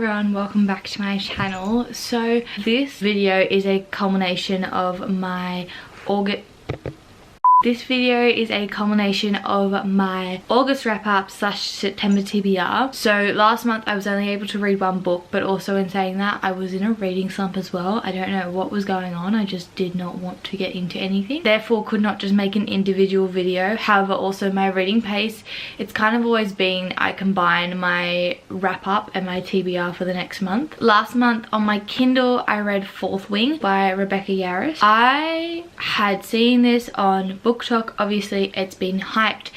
everyone, welcome back to my channel. So this video is a culmination of my August wrap up / September TBR. So last month I was only able to read one book, but also in saying that I was in a reading slump as well. I don't know what was going on. I just did not want to get into anything. Therefore could not just make an individual video. However, also my reading pace, it's kind of always been I combine my wrap up and my TBR for the next month. Last month on my Kindle I read Fourth Wing by Rebecca Yarros. I had seen this on BookTok. Obviously it's been hyped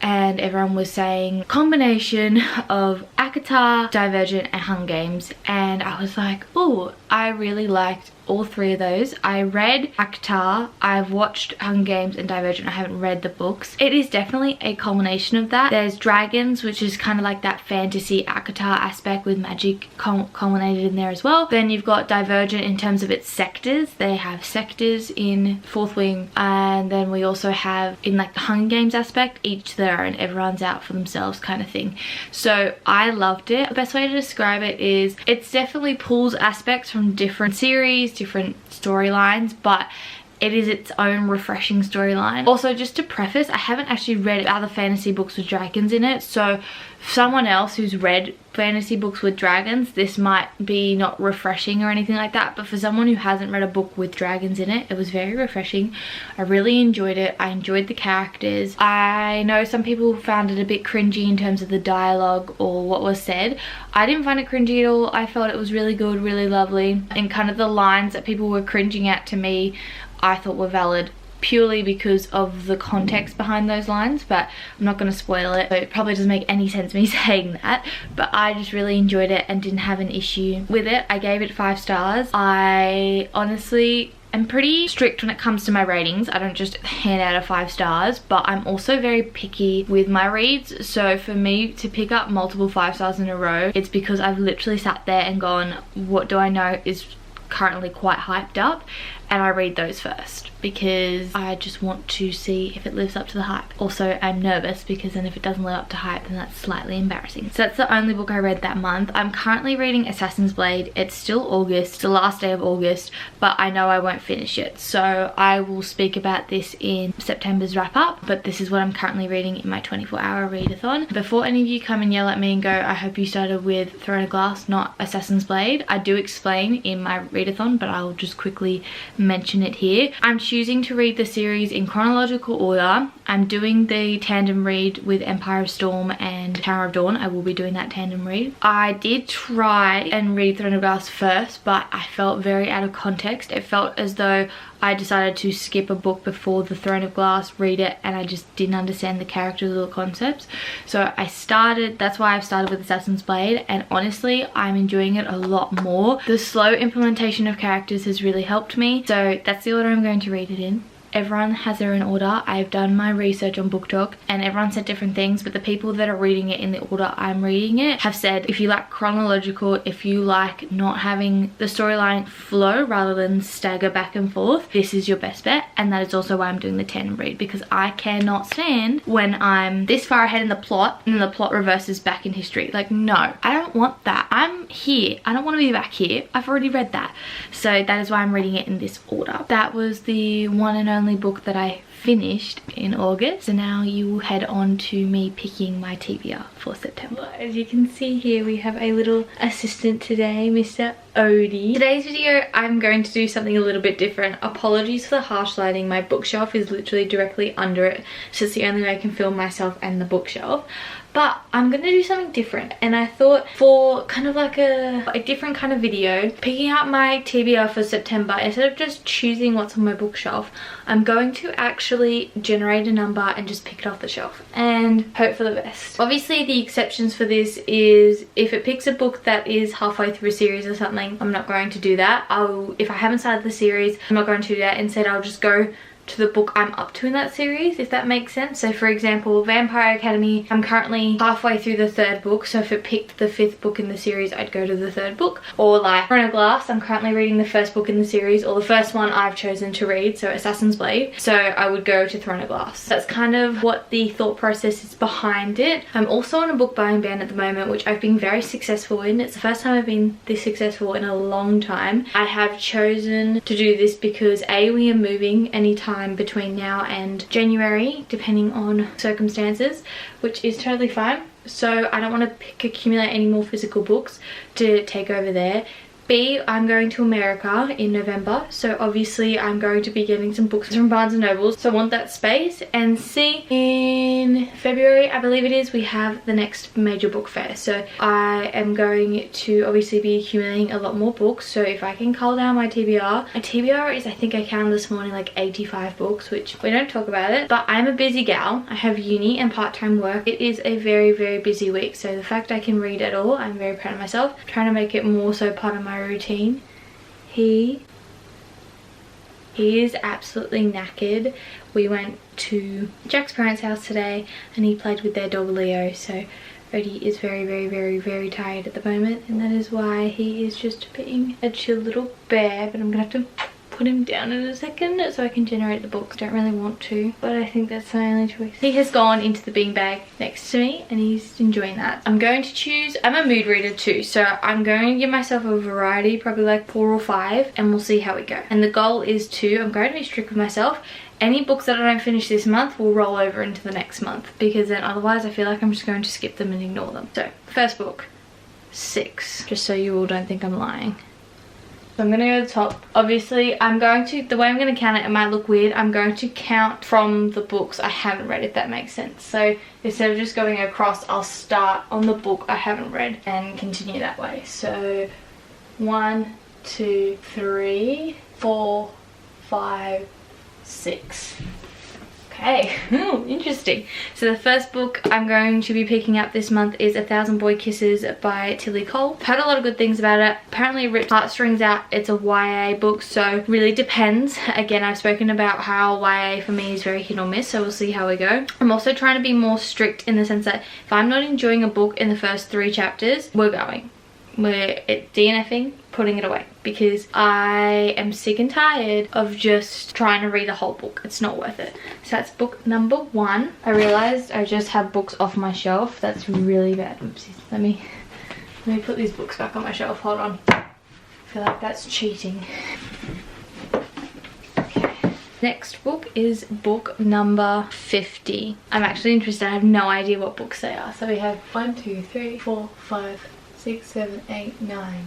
and everyone was saying combination of ACOTAR, Divergent and Hunger Games, and I was like, oh, I really liked all three of those. I read ACOTAR, I've watched Hunger Games and Divergent. I haven't read the books. It is definitely a culmination of that. There's dragons, which is kind of like that fantasy ACOTAR aspect with magic culminated in there as well. Then you've got Divergent in terms of its sectors. They have sectors in Fourth Wing, and then we also have in like the Hunger Games aspect, each to their own, everyone's out for themselves kind of thing. So I loved it. The best way to describe it is it's definitely pulls aspects from different series, different storylines, but it is its own refreshing storyline. Also, just to preface, I haven't actually read other fantasy books with dragons in it, so someone else who's read fantasy books with dragons, this might be not refreshing or anything like that, but for someone who hasn't read a book with dragons in it, it was very refreshing. I really enjoyed it. I enjoyed the characters. I know some people found it a bit cringy in terms of the dialogue or what was said. I didn't find it cringy at all. I felt it was really good, really lovely, and kind of the lines that people were cringing at, to me, I thought were valid purely because of the context behind those lines, but I'm not going to spoil it. So it probably doesn't make any sense me saying that, but I just really enjoyed it and didn't have an issue with it. I gave it 5 stars. I honestly am pretty strict when it comes to my ratings. I don't just hand out a 5 stars, but I'm also very picky with my reads. So for me to pick up multiple 5 stars in a row, it's because I've literally sat there and gone, what do I know is currently quite hyped up, and I read those first because I just want to see if it lives up to the hype. Also, I'm nervous because then if it doesn't live up to hype, then that's slightly embarrassing. So that's the only book I read that month. I'm currently reading Assassin's Blade. It's still August, the last day of August, but I know I won't finish it, so I will speak about this in September's wrap up. But this is what I'm currently reading in my 24-hour readathon. Before any of you come and yell at me and go, I hope you started with Throne of Glass, not Assassin's Blade, I do explain in my readathon, but I'll just quickly mention it here. I'm choosing to read the series in chronological order. I'm doing the tandem read with Empire of Storm and Tower of Dawn. I will be doing that tandem read. I did try and read Throne of Glass first, but I felt very out of context. It felt as though I decided to skip a book before the Throne of Glass, read it, and I just didn't understand the characters or the concepts. So that's why I've started with Assassin's Blade, and honestly, I'm enjoying it a lot more. The slow implementation of characters has really helped me. So that's the order I'm going to read it in. Everyone has their own order. I've done my research on BookTok and everyone said different things, but the people that are reading it in the order I'm reading it have said if you like chronological, if you like not having the storyline flow rather than stagger back and forth, this is your best bet. And that is also why I'm doing the tandem read, because I cannot stand when I'm this far ahead in the plot and then the plot reverses back in history. Like, no, I don't want that. I'm here. I don't want to be back here. I've already read that. So that is why I'm reading it in this order. That was the one and only book that I finished in August. So now you will head on to me picking my TBR for September. As you can see here, we have a little assistant today, Mr. Odie. Today's video, I'm going to do something a little bit different. Apologies for the harsh lighting. My bookshelf is literally directly under it, so it's the only way I can film myself and the bookshelf. But I'm gonna do something different, and I thought for kind of like a different kind of video, picking out my TBR for September, instead of just choosing what's on my bookshelf, I'm going to actually generate a number and just pick it off the shelf and hope for the best. Obviously the exceptions for this is if it picks a book that is halfway through a series or something, I'm not going to do that. If I haven't started the series, I'm not going to do that. Instead, I'll just go to the book I'm up to in that series, if that makes sense. So for example, Vampire Academy, I'm currently halfway through the 3rd book, so if it picked the 5th book in the series, I'd go to the 3rd book. Or like Throne of Glass, I'm currently reading the 1st book in the series, or the first one I've chosen to read, so Assassin's Blade, so I would go to Throne of Glass. That's kind of what the thought process is behind it. I'm also on a book buying ban at the moment, which I've been very successful in. It's the first time I've been this successful in a long time. I have chosen to do this because A, we are moving anytime between now and January, depending on circumstances, which is totally fine. So I don't want to accumulate any more physical books to take over there. B, I'm going to America in November, so obviously I'm going to be getting some books from Barnes & Nobles, so I want that space. And C, in February, I believe it is, we have the next major book fair, so I am going to obviously be accumulating a lot more books. So if I can cull down my TBR is, I think I counted this morning, like 85 books, which we don't talk about it, but I'm a busy gal. I have uni and part-time work. It is a very, very busy week, so the fact I can read at all, I'm very proud of myself. I'm trying to make it more so part of my routine. He is absolutely knackered. We went to Jack's parents' house today and he played with their dog Leo, so Odie is very, very, very, very tired at the moment, and that is why he is just being a chill little bear. But I'm gonna have to put him down in a second so I can generate the books. Don't really want to, but I think that's my only choice. He has gone into the beanbag next to me and he's enjoying that. I'm going to choose, I'm a mood reader too, so I'm going to give myself a variety, probably like 4 or 5, and we'll see how we go. And the goal is to, I'm going to be strict with myself. Any books that I don't finish this month will roll over into the next month, because then otherwise I feel like I'm just going to skip them and ignore them. So first book, 6, just so you all don't think I'm lying. So I'm gonna go to the top. Obviously, I'm going to, the way I'm gonna count it, it might look weird, I'm going to count from the books I haven't read, if that makes sense. So instead of just going across, I'll start on the book I haven't read and continue that way. So 1, 2, 3, 4, 5, 6. Okay, ooh, interesting. So the first book I'm going to be picking up this month is 1,000 Boy Kisses by Tilly Cole. I've heard a lot of good things about it. Apparently it ripped heartstrings out. It's a YA book, so really depends. Again, I've spoken about how YA for me is very hit or miss, so we'll see how we go. I'm also trying to be more strict in the sense that if I'm not enjoying a book in the first 3 chapters, we're going. We're DNFing, putting it away, because I am sick and tired of just trying to read a whole book. It's not worth it. So that's book number 1. I realized I just have books off my shelf. That's really bad. Oopsies. Let me put these books back on my shelf. Hold on. I feel like that's cheating. Okay. Next book is book number 50. I'm actually interested. I have no idea what books they are. So we have 1, 2, 3, 4, 5, 6, 7, 8, 9.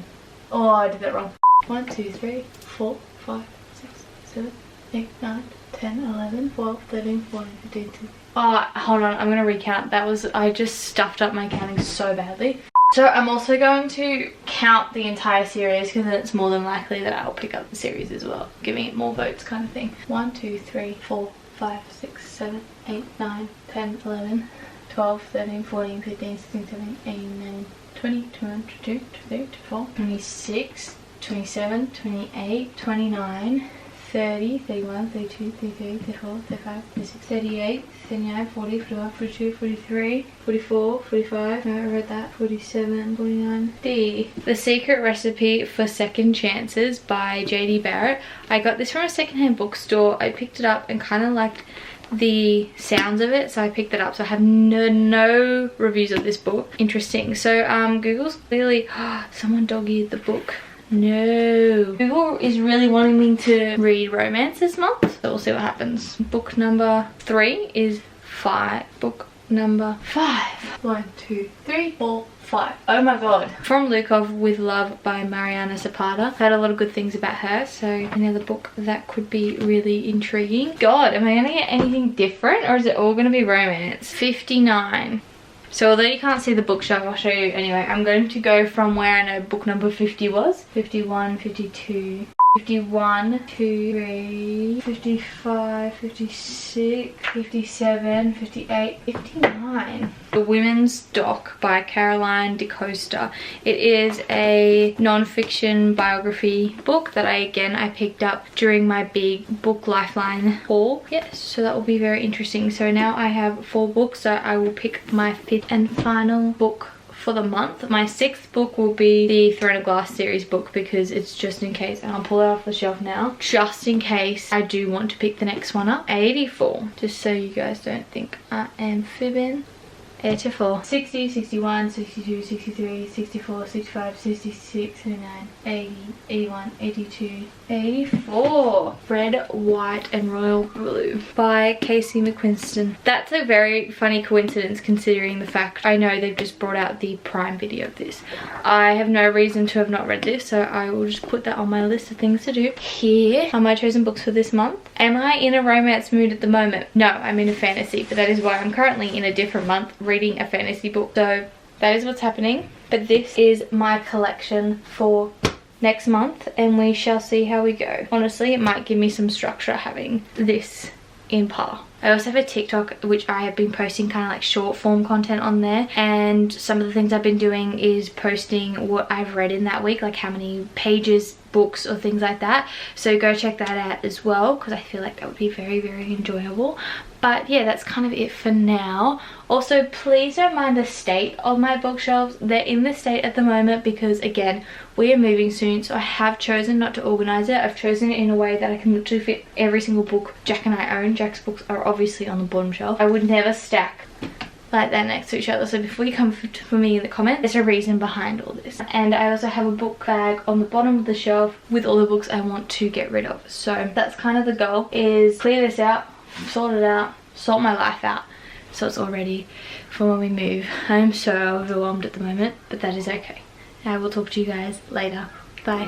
Oh, I did that wrong. 1, 2, 3, 4, 5, 6, 7, 8, 9, 10, 11, 12, 13, 14, 15, 16. Oh, hold on. I'm going to recount. I just stuffed up my counting so badly. So I'm also going to count the entire series, because then it's more than likely that I'll pick up the series as well, giving it more votes kind of thing. 1, 2, 3, 4, 5, 6, 7, 8, 9, 10, 11, 12, 13, 14, 15, 16, 17, 18, 19, 20, 21, 22, 23, 24, 26, 27, 28, 29, 30, 31, 32, 33, 34, 35, 36, 38, 39, 40, 41, 42, 43, 44, 45, no, I read that, 47, 49. D. The Secret Recipe for Second Chances by J.D. Barrett. I got this from a secondhand bookstore. I picked it up and kind of liked the sounds of it, so I picked it up. So I have no reviews of this book. Interesting. So Google's clearly someone dog-eared the book. No, Google is really wanting me to read romance this month, so we'll see what happens. Book number 3 is 5. Book number 5. 1, 2, 3, 4, 5. Oh my god. From Lukov with Love by Mariana Zapata. I've heard a lot of good things about her, so another book that could be really intriguing. God, am I gonna get anything different, or is it all gonna be romance? 59. So although you can't see the bookshelf, I'll show you anyway. I'm going to go from where I know book number 50 was. 51, 52, 51, 2, 3, 55, 56, 57, 58, 59. The Women's Doc by Caroline DeCosta. It is a non-fiction biography book that I picked up during my big book Lifeline haul. Yes, so that will be very interesting. So now I have 4 books, so I will pick my 5th and final book for the month. My 6th book will be the Throne of Glass series book because it's just in case, and I'll pull it off the shelf now, just in case I do want to pick the next one up. 84, just so you guys don't think I am fibbing. 84, 60, 61, 62, 63, 64, 65, 66, 79, 80, 81, 82, 84. Red, White and Royal Blue by Casey McQuiston. That's a very funny coincidence considering the fact I know they've just brought out the Prime video of this. I have no reason to have not read this, so I will just put that on my list of things to do. Here are my chosen books for this month. Am I in a romance mood at the moment? No, I'm in a fantasy, but that is why I'm currently in a different month reading a fantasy book. So that is what's happening. But this is my collection for next month and we shall see how we go. Honestly, it might give me some structure having this in par. I also have a TikTok which I have been posting kind of like short form content on there, and some of the things I've been doing is posting what I've read in that week, like how many pages, books or things like that. So go check that out as well because I feel like that would be very, very enjoyable. But yeah, that's kind of it for now. Also, please don't mind the state of my bookshelves. They're in this state at the moment because again, we are moving soon, so I have chosen not to organize it. I've chosen it in a way that I can literally fit every single book Jack and I own. Jack's books are obviously on the bottom shelf. I would never stack like that next to each other, so before you come for me in the comments, there's a reason behind all this. And I also have a book bag on the bottom of the shelf with all the books I want to get rid of. So that's kind of the goal, is clear this out, sort it out, sort my life out, so it's all ready for when we move. I'm so overwhelmed at the moment, but that is okay. I will talk to you guys later. Bye.